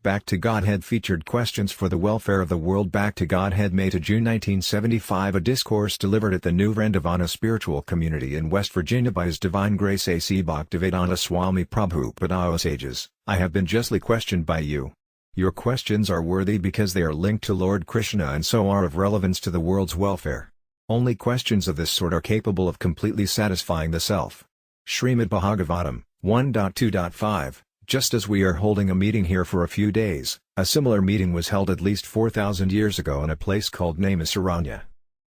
Back to Godhead featured questions for the welfare of the world. Back to Godhead, May to June 1975. A discourse delivered at the New Rendavana Spiritual Community in West Virginia by His Divine Grace A.C. Bhaktivedanta Swami Prabhupada. Sages, I have been justly questioned by you. Your questions are worthy because they are linked to Lord Krishna and so are of relevance to the world's welfare. Only questions of this sort are capable of completely satisfying the self. Srimad Bhagavatam 1.2.5. Just as we are holding a meeting here for a few days, a similar meeting was held at least 4,000 years ago in a place called Naimisaranya.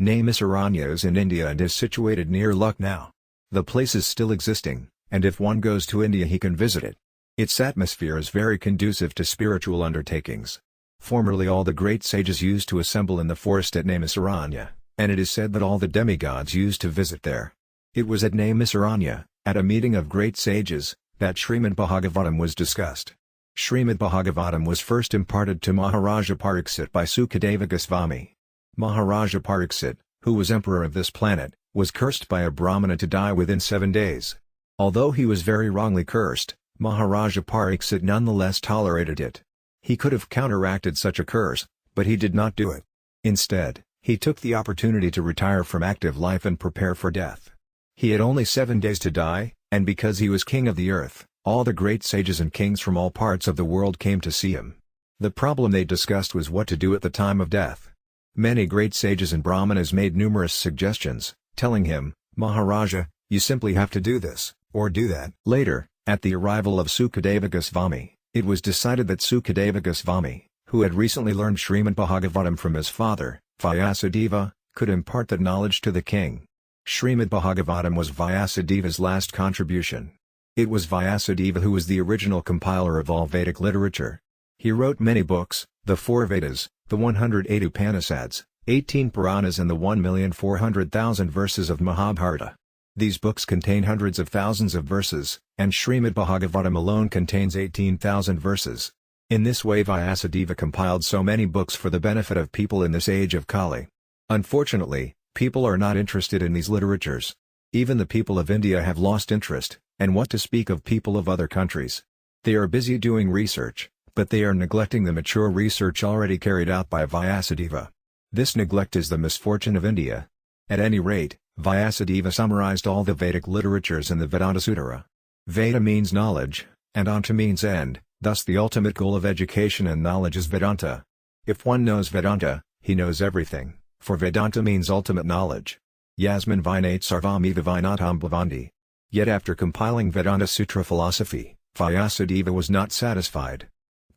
Naimisaranya is in India and is situated near Lucknow. The place is still existing, and if one goes to India he can visit it. Its atmosphere is very conducive to spiritual undertakings. Formerly all the great sages used to assemble in the forest at Naimisaranya, and it is said that all the demigods used to visit there. It was at Naimisaranya, at a meeting of great sages, that Srimad Bhagavatam was discussed. Srimad Bhagavatam was first imparted to Maharaja Pariksit by Sukadeva Goswami. Maharaja Pariksit, who was emperor of this planet, was cursed by a Brahmana to die within 7 days. Although he was very wrongly cursed, Maharaja Pariksit nonetheless tolerated it. He could have counteracted such a curse, but he did not do it. Instead, he took the opportunity to retire from active life and prepare for death. He had only 7 days to die, and because he was king of the earth, all the great sages and kings from all parts of the world came to see him. The problem they discussed was what to do at the time of death. Many great sages and brahmanas made numerous suggestions, telling him, "Maharaja, you simply have to do this, or do that." Later, at the arrival of Sukadeva Goswami, it was decided that Sukadeva Goswami, who had recently learned Srimad Bhagavatam from his father, Vyasadeva, could impart that knowledge to the king. Srimad Bhagavatam was Vyasadeva's last contribution. It was Vyasadeva who was the original compiler of all Vedic literature. He wrote many books, the 4 Vedas, the 108 Upanishads, 18 Puranas and the 1,400,000 verses of Mahabharata. These books contain hundreds of thousands of verses, and Srimad Bhagavatam alone contains 18,000 verses. In this way Vyasadeva compiled so many books for the benefit of people in this age of Kali. Unfortunately, people are not interested in these literatures. Even the people of India have lost interest, and what to speak of people of other countries. They are busy doing research, but they are neglecting the mature research already carried out by Vyasadeva. This neglect is the misfortune of India. At any rate, Vyasadeva summarized all the Vedic literatures in the Vedanta Sutara. Veda means knowledge, and Anta means end, thus the ultimate goal of education and knowledge is Vedanta. If one knows Vedanta, he knows everything, for Vedanta means ultimate knowledge. Yasmin Vinate Sarvamiva Vinatam Bhavanti. Yet after compiling Vedanta Sutra philosophy, Vyasadeva was not satisfied.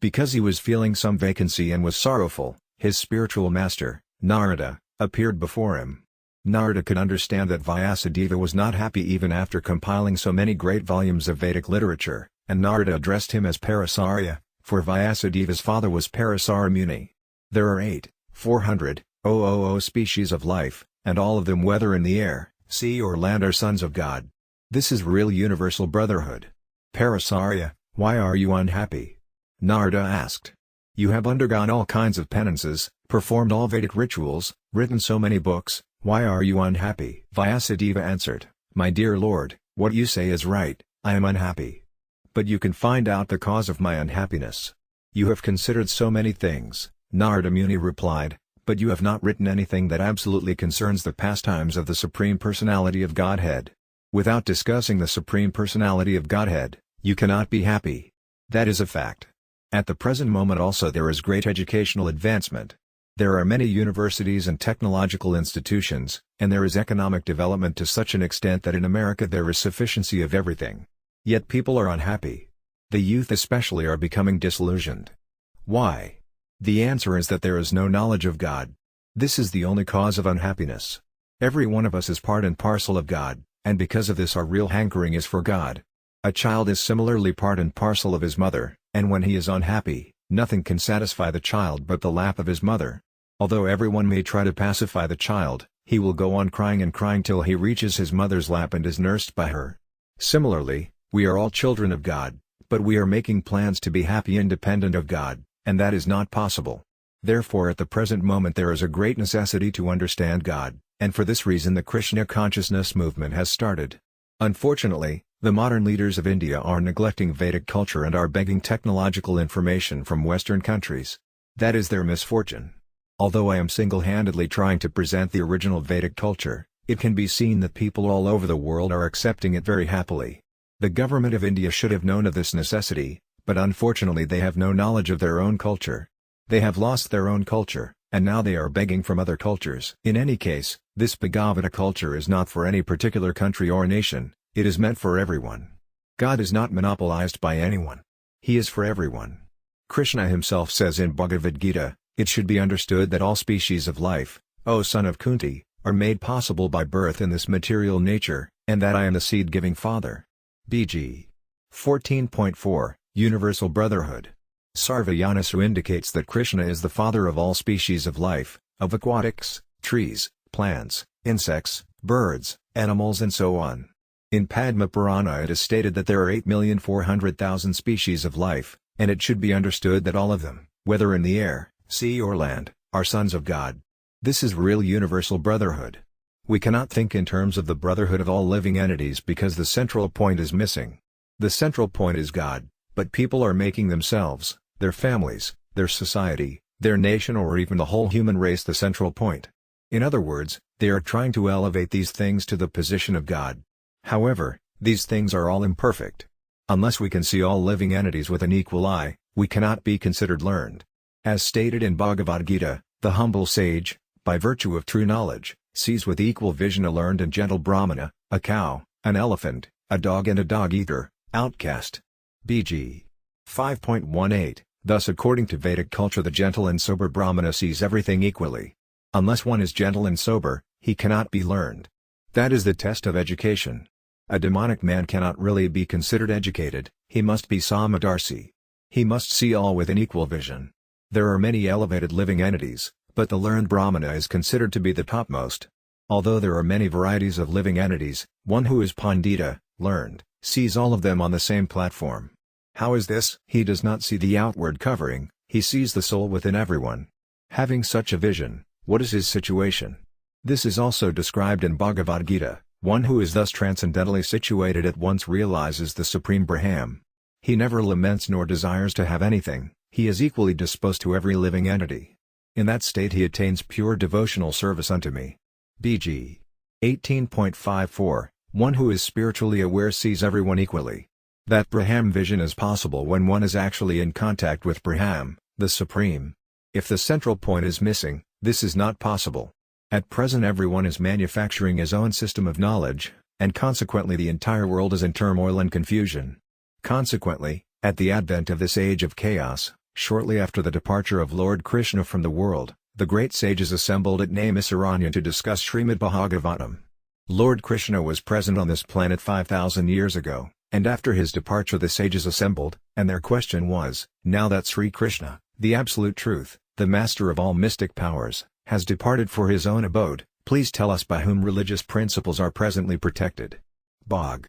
Because he was feeling some vacancy and was sorrowful, his spiritual master, Narada, appeared before him. Narada could understand that Vyasadeva was not happy even after compiling so many great volumes of Vedic literature, and Narada addressed him as Parasarya, for Vyasadeva's father was Parasara Muni. There are 8,400,000 species of life, and all of them whether in the air, sea or land are sons of God. This is real universal brotherhood. Parasarya, why are you unhappy? Narada asked. You have undergone all kinds of penances, performed all Vedic rituals, written so many books, why are you unhappy? Vyasadeva answered, My dear Lord, what you say is right, I am unhappy. But you can find out the cause of my unhappiness. You have considered so many things, Narada Muni replied, but you have not written anything that absolutely concerns the pastimes of the Supreme Personality of Godhead. Without discussing the Supreme Personality of Godhead, you cannot be happy. That is a fact. At the present moment also there is great educational advancement. There are many universities and technological institutions, and there is economic development to such an extent that in America there is sufficiency of everything. Yet people are unhappy. The youth especially are becoming disillusioned. Why? The answer is that there is no knowledge of God. This is the only cause of unhappiness. Every one of us is part and parcel of God, and because of this our real hankering is for God. A child is similarly part and parcel of his mother, and when he is unhappy, nothing can satisfy the child but the lap of his mother. Although everyone may try to pacify the child, he will go on crying and crying till he reaches his mother's lap and is nursed by her. Similarly, we are all children of God, but we are making plans to be happy independent of God, and that is not possible. Therefore at the present moment there is a great necessity to understand God, and for this reason the Krishna consciousness movement has started. Unfortunately, The modern leaders of India are neglecting Vedic culture and are begging technological information from Western countries. That is their misfortune. Although I am single-handedly trying to present the original Vedic culture, it can be seen that people all over the world are accepting it very happily. The government of India should have known of this necessity, but unfortunately they have no knowledge of their own culture. They have lost their own culture, and now they are begging from other cultures. In any case, this Bhagavata culture is not for any particular country or nation, it is meant for everyone. God is not monopolized by anyone. He is for everyone. Krishna himself says in Bhagavad Gita, "It should be understood that all species of life, O son of Kunti, are made possible by birth in this material nature, and that I am the seed-giving Father." BG 14.4, Universal Brotherhood. Sarvayanasu indicates that Krishna is the father of all species of life, of aquatics, trees, plants, insects, birds, animals and so on. In Padma Purana it is stated that there are 8,400,000 species of life, and it should be understood that all of them, whether in the air, sea or land, are sons of God. This is real universal brotherhood. We cannot think in terms of the brotherhood of all living entities because the central point is missing. The central point is God, but people are making themselves, their families, their society, their nation or even the whole human race the central point. In other words, they are trying to elevate these things to the position of God. However, these things are all imperfect. Unless we can see all living entities with an equal eye, we cannot be considered learned. As stated in Bhagavad Gita, the humble sage, by virtue of true knowledge, sees with equal vision a learned and gentle brahmana, a cow, an elephant, a dog and a dog-eater, outcast. BG 5.18. Thus according to Vedic culture the gentle and sober brahmana sees everything equally. Unless one is gentle and sober, he cannot be learned. That is the test of education. A demonic man cannot really be considered educated, he must be Samadarsi. He must see all with an equal vision. There are many elevated living entities, but the learned brahmana is considered to be the topmost. Although there are many varieties of living entities, one who is pandita, learned, sees all of them on the same platform. How is this? He does not see the outward covering, he sees the soul within everyone. Having such a vision, what is his situation? This is also described in Bhagavad Gita. One who is thus transcendentally situated at once realizes the Supreme Brahman. He never laments nor desires to have anything, he is equally disposed to every living entity. In that state he attains pure devotional service unto me. BG 18.54, one who is spiritually aware sees everyone equally. That Brahman vision is possible when one is actually in contact with Brahman, the Supreme. If the central point is missing, this is not possible. At present everyone is manufacturing his own system of knowledge, and consequently the entire world is in turmoil and confusion. Consequently, at the advent of this age of chaos, shortly after the departure of Lord Krishna from the world, the great sages assembled at Naimisaranya to discuss Srimad Bhagavatam. Lord Krishna was present on this planet 5,000 years ago, and after his departure the sages assembled, and their question was, now that Sri Krishna, the absolute truth, the master of all mystic powers, has departed for his own abode, please tell us by whom religious principles are presently protected. Bhag.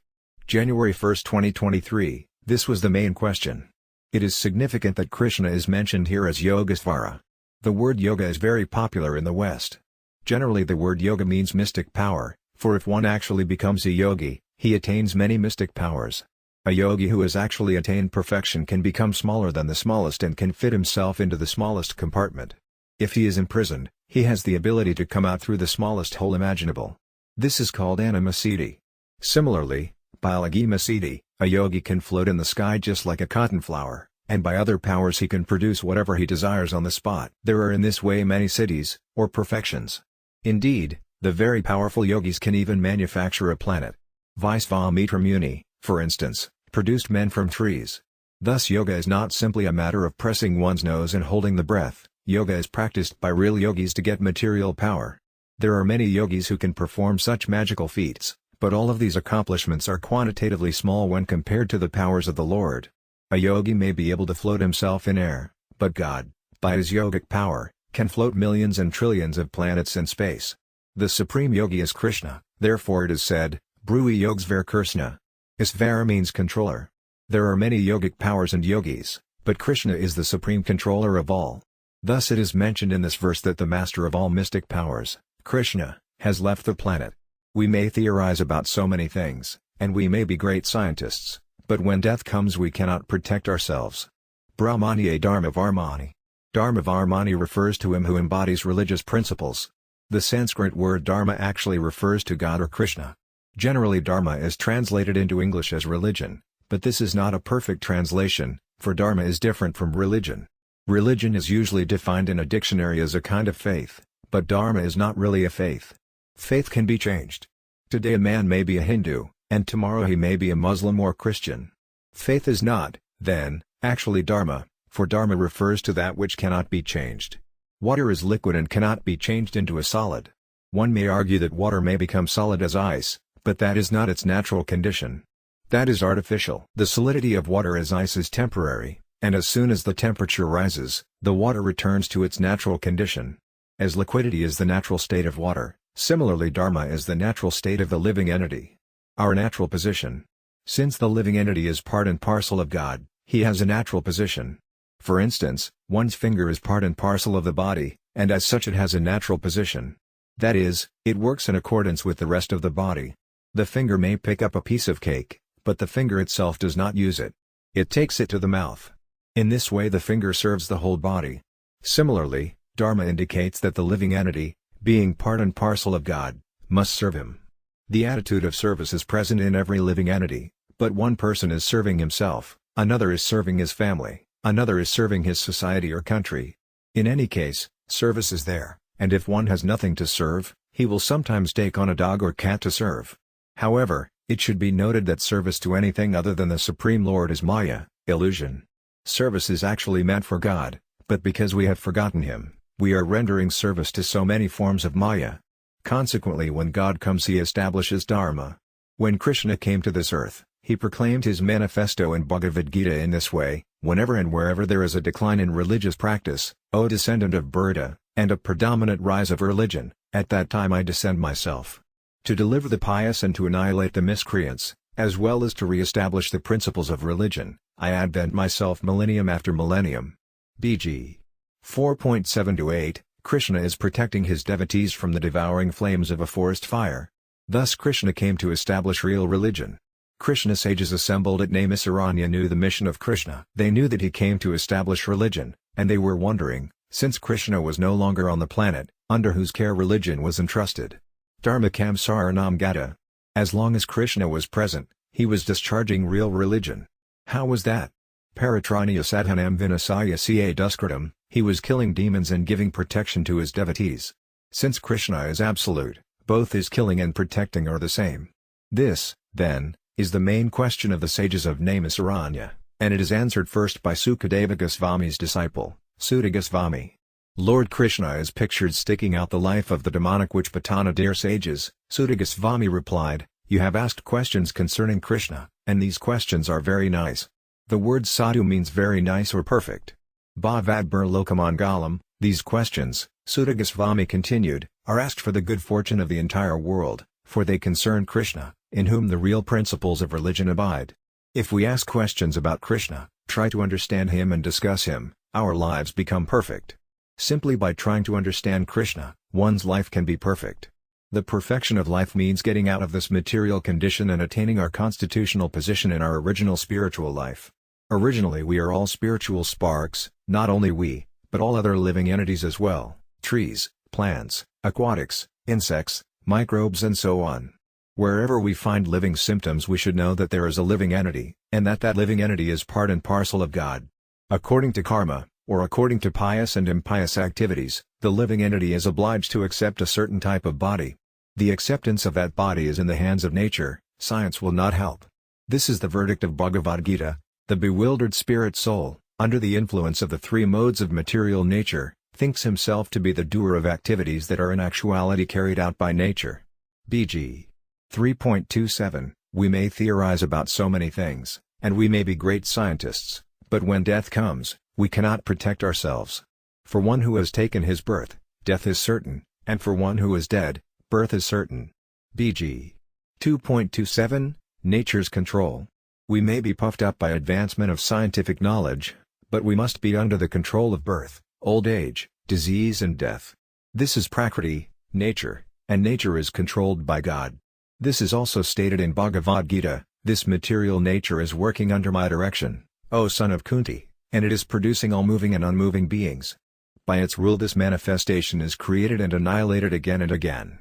January 1, 2023, this was the main question. It is significant that Krishna is mentioned here as Yogesvara. The word yoga is very popular in the West. Generally the word yoga means mystic power, for if one actually becomes a yogi, he attains many mystic powers. A yogi who has actually attained perfection can become smaller than the smallest and can fit himself into the smallest compartment. If he is imprisoned, he has the ability to come out through the smallest hole imaginable. This is called animasiddhi. Similarly, by alagimasiddhi, a yogi can float in the sky just like a cotton flower, and by other powers he can produce whatever he desires on the spot. There are in this way many siddhis, or perfections. Indeed, the very powerful yogis can even manufacture a planet. Vaisvamitra Muni, for instance, produced men from trees. Thus yoga is not simply a matter of pressing one's nose and holding the breath. Yoga is practiced by real yogis to get material power. There are many yogis who can perform such magical feats, but all of these accomplishments are quantitatively small when compared to the powers of the Lord. A yogi may be able to float himself in air, but God, by his yogic power, can float millions and trillions of planets in space. The supreme yogi is Krishna, therefore it is said, Brui Yogsvar Krishna. Isvara means controller. There are many yogic powers and yogis, but Krishna is the supreme controller of all. Thus it is mentioned in this verse that the master of all mystic powers, Krishna, has left the planet. We may theorize about so many things, and we may be great scientists, but when death comes we cannot protect ourselves. Brahmaniye Dharmavarmani. Dharmavarmani refers to him who embodies religious principles. The Sanskrit word dharma actually refers to God or Krishna. Generally dharma is translated into English as religion, but this is not a perfect translation, for dharma is different from religion. Religion is usually defined in a dictionary as a kind of faith, but dharma is not really a faith. Faith can be changed. Today a man may be a Hindu, and tomorrow he may be a Muslim or Christian. Faith is not, then, actually dharma, for dharma refers to that which cannot be changed. Water is liquid and cannot be changed into a solid. One may argue that water may become solid as ice, but that is not its natural condition. That is artificial. The solidity of water as ice is temporary, and as soon as the temperature rises, the water returns to its natural condition. As liquidity is the natural state of water, similarly dharma is the natural state of the living entity. Our natural position. Since the living entity is part and parcel of God, he has a natural position. For instance, one's finger is part and parcel of the body, and as such it has a natural position. That is, it works in accordance with the rest of the body. The finger may pick up a piece of cake, but the finger itself does not use it. It takes it to the mouth. In this way the finger serves the whole body. Similarly, dharma indicates that the living entity, being part and parcel of God, must serve him. The attitude of service is present in every living entity, but one person is serving himself, another is serving his family, another is serving his society or country. In any case, service is there, and if one has nothing to serve, he will sometimes take on a dog or cat to serve. However, it should be noted that service to anything other than the Supreme Lord is Maya, illusion. Service is actually meant for God, but because we have forgotten Him, we are rendering service to so many forms of Maya. Consequently, when God comes He establishes Dharma. When Krishna came to this earth, He proclaimed His manifesto in Bhagavad Gita in this way: whenever and wherever there is a decline in religious practice, O descendant of Bharata, and a predominant rise of religion, at that time I descend myself. To deliver the pious and to annihilate the miscreants, as well as to re-establish the principles of religion, I advent myself millennium after millennium. BG 4.7-8, Krishna is protecting his devotees from the devouring flames of a forest fire. Thus Krishna came to establish real religion. Krishna sages assembled at Naimisaranya knew the mission of Krishna. They knew that he came to establish religion, and they were wondering, since Krishna was no longer on the planet, under whose care religion was entrusted. Dharmakam Saranam Gata. As long as Krishna was present, he was discharging real religion. How was that? Paratraniya sadhanam vinasaya ca duskritam, he was killing demons and giving protection to his devotees. Since Krishna is absolute, both his killing and protecting are the same. This, then, is the main question of the sages of Naimisaranya, and it is answered first by Sukadeva Goswami's disciple, Suta Goswami. Lord Krishna is pictured sticking out the life of the demonic witch Patana. Dear sages, Suta Goswami replied, you have asked questions concerning Krishna, and these questions are very nice. The word sadhu means very nice or perfect. Bhavadbhur Lokamangalam, these questions, Suta Goswami continued, are asked for the good fortune of the entire world, for they concern Krishna, in whom the real principles of religion abide. If we ask questions about Krishna, try to understand him and discuss him, our lives become perfect. Simply by trying to understand Krishna, one's life can be perfect. The perfection of life means getting out of this material condition and attaining our constitutional position in our original spiritual life. Originally we are all spiritual sparks, not only we, but all other living entities as well, trees, plants, aquatics, insects, microbes and so on. Wherever we find living symptoms we should know that there is a living entity, and that living entity is part and parcel of God. According to karma, or according to pious and impious activities, the living entity is obliged to accept a certain type of body. The acceptance of that body is in the hands of nature, science will not help. This is the verdict of Bhagavad Gita. The bewildered spirit soul, under the influence of the three modes of material nature, thinks himself to be the doer of activities that are in actuality carried out by nature. BG 3.27, we may theorize about so many things, and we may be great scientists, but when death comes, we cannot protect ourselves. For one who has taken his birth, death is certain, and for one who is dead, birth is certain. BG 2.27, nature's control. We may be puffed up by advancement of scientific knowledge, but we must be under the control of birth, old age, disease and death. This is Prakriti, nature, and nature is controlled by God. This is also stated in Bhagavad Gita, "This material nature is working under my direction, O son of Kunti, and it is producing all moving and unmoving beings. By its rule this manifestation is created and annihilated again and again."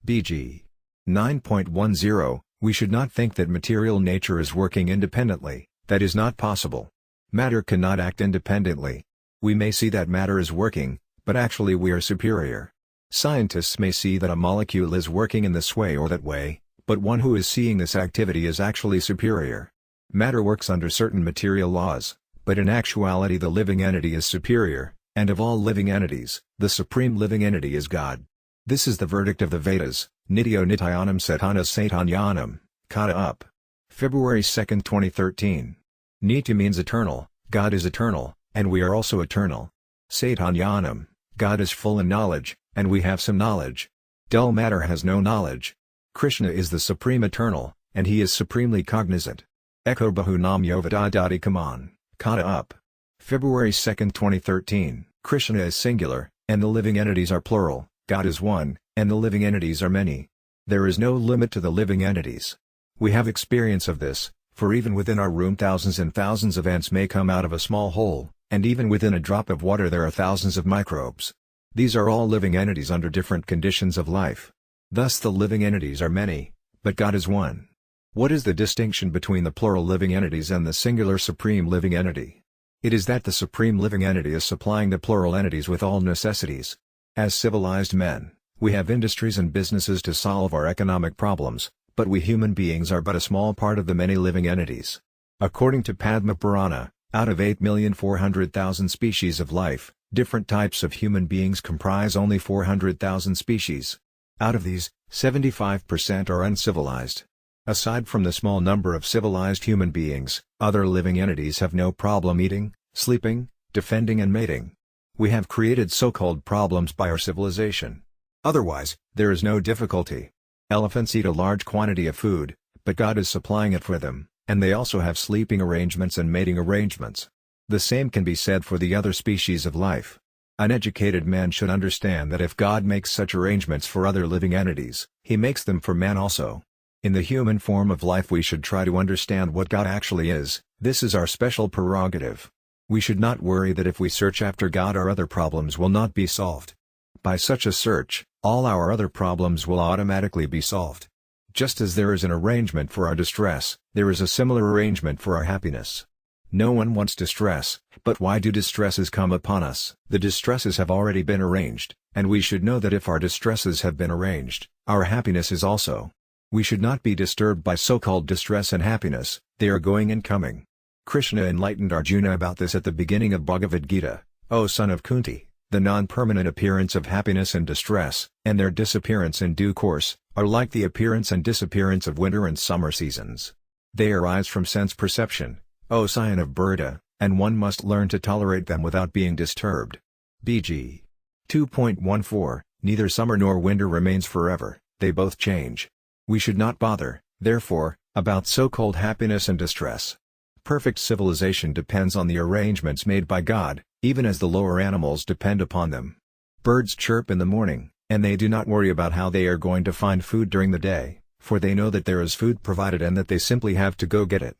BG 9.10 We should not think that material nature is working independently, that is not possible. Matter cannot act independently. We may see that matter is working, but actually we are superior. Scientists may see that a molecule is working in this way or that way, but one who is seeing this activity is actually superior. Matter works under certain material laws, but in actuality the living entity is superior, and of all living entities, the supreme living entity is God. This is the verdict of the Vedas, Nityo Nityanam Satana Satanyanam, Kata up. February 2, 2013. Nitya means eternal, God is eternal, and we are also eternal. Satanyanam, God is full in knowledge, and we have some knowledge. Dull matter has no knowledge. Krishna is the supreme eternal, and he is supremely cognizant. Echo Bahu Nam Yovadadadi Kaman, Kata up. February 2, 2013. Krishna is singular, and the living entities are plural. God is one, and the living entities are many. There is no limit to the living entities. We have experience of this, for even within our room thousands and thousands of ants may come out of a small hole, and even within a drop of water there are thousands of microbes. These are all living entities under different conditions of life. Thus the living entities are many, but God is one. What is the distinction between the plural living entities and the singular supreme living entity? It is that the supreme living entity is supplying the plural entities with all necessities. As civilized men, we have industries and businesses to solve our economic problems, but we human beings are but a small part of the many living entities. According to Padma Purana, out of 8,400,000 species of life, different types of human beings comprise only 400,000 species. Out of these, 75% are uncivilized. Aside from the small number of civilized human beings, other living entities have no problem eating, sleeping, defending and mating. We have created so-called problems by our civilization. Otherwise, there is no difficulty. Elephants eat a large quantity of food, but God is supplying it for them, and they also have sleeping arrangements and mating arrangements. The same can be said for the other species of life. An educated man should understand that if God makes such arrangements for other living entities, he makes them for man also. In the human form of life we should try to understand what God actually is. This is our special prerogative. We should not worry that if we search after God our other problems will not be solved. By such a search, all our other problems will automatically be solved. Just as there is an arrangement for our distress, there is a similar arrangement for our happiness. No one wants distress, but why do distresses come upon us? The distresses have already been arranged, and we should know that if our distresses have been arranged, our happiness is also. We should not be disturbed by so-called distress and happiness, they are going and coming. Krishna enlightened Arjuna about this at the beginning of Bhagavad Gita, O son of Kunti, the non-permanent appearance of happiness and distress, and their disappearance in due course, are like the appearance and disappearance of winter and summer seasons. They arise from sense perception, O scion of Burda, and one must learn to tolerate them without being disturbed. BG 2.14 Neither summer nor winter remains forever, they both change. We should not bother, therefore, about so-called happiness and distress. Perfect civilization depends on the arrangements made by God, even as the lower animals depend upon them. Birds chirp in the morning, and they do not worry about how they are going to find food during the day, for they know that there is food provided and that they simply have to go get it.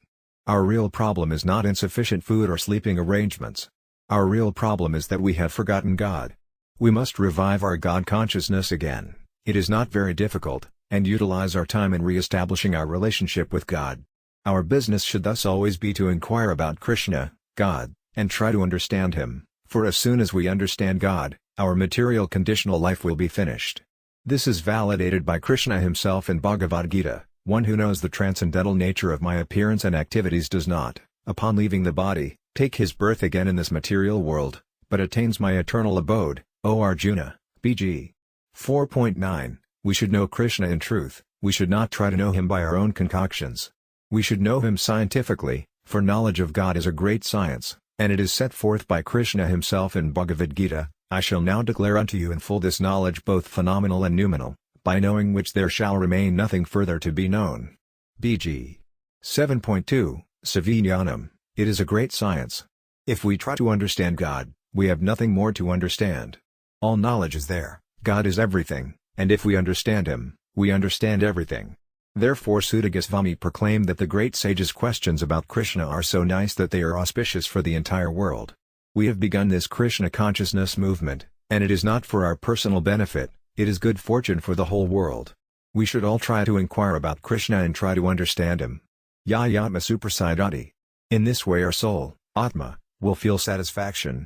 Our real problem is not insufficient food or sleeping arrangements. Our real problem is that we have forgotten God. We must revive our God consciousness again. It is not very difficult, and utilize our time in re-establishing our relationship with God. Our business should thus always be to inquire about Krishna, God, and try to understand Him, for as soon as we understand God, our material conditional life will be finished. This is validated by Krishna himself in Bhagavad Gita. One who knows the transcendental nature of my appearance and activities does not, upon leaving the body, take his birth again in this material world, but attains my eternal abode, O Arjuna. BG 4.9 We should know Krishna in truth, we should not try to know Him by our own concoctions. We should know Him scientifically, for knowledge of God is a great science, and it is set forth by Krishna himself in Bhagavad Gita, I shall now declare unto you in full this knowledge both phenomenal and noumenal, by knowing which there shall remain nothing further to be known. BG 7.2 Savijnanam, it is a great science. If we try to understand God, we have nothing more to understand. All knowledge is there, God is everything, and if we understand Him, we understand everything. Therefore Sutta Goswami proclaimed that the great sage's questions about Krishna are so nice that they are auspicious for the entire world. We have begun this Krishna consciousness movement, and it is not for our personal benefit, it is good fortune for the whole world. We should all try to inquire about Krishna and try to understand him. Yayatma suprasidati. In this way our soul, Atma, will feel satisfaction,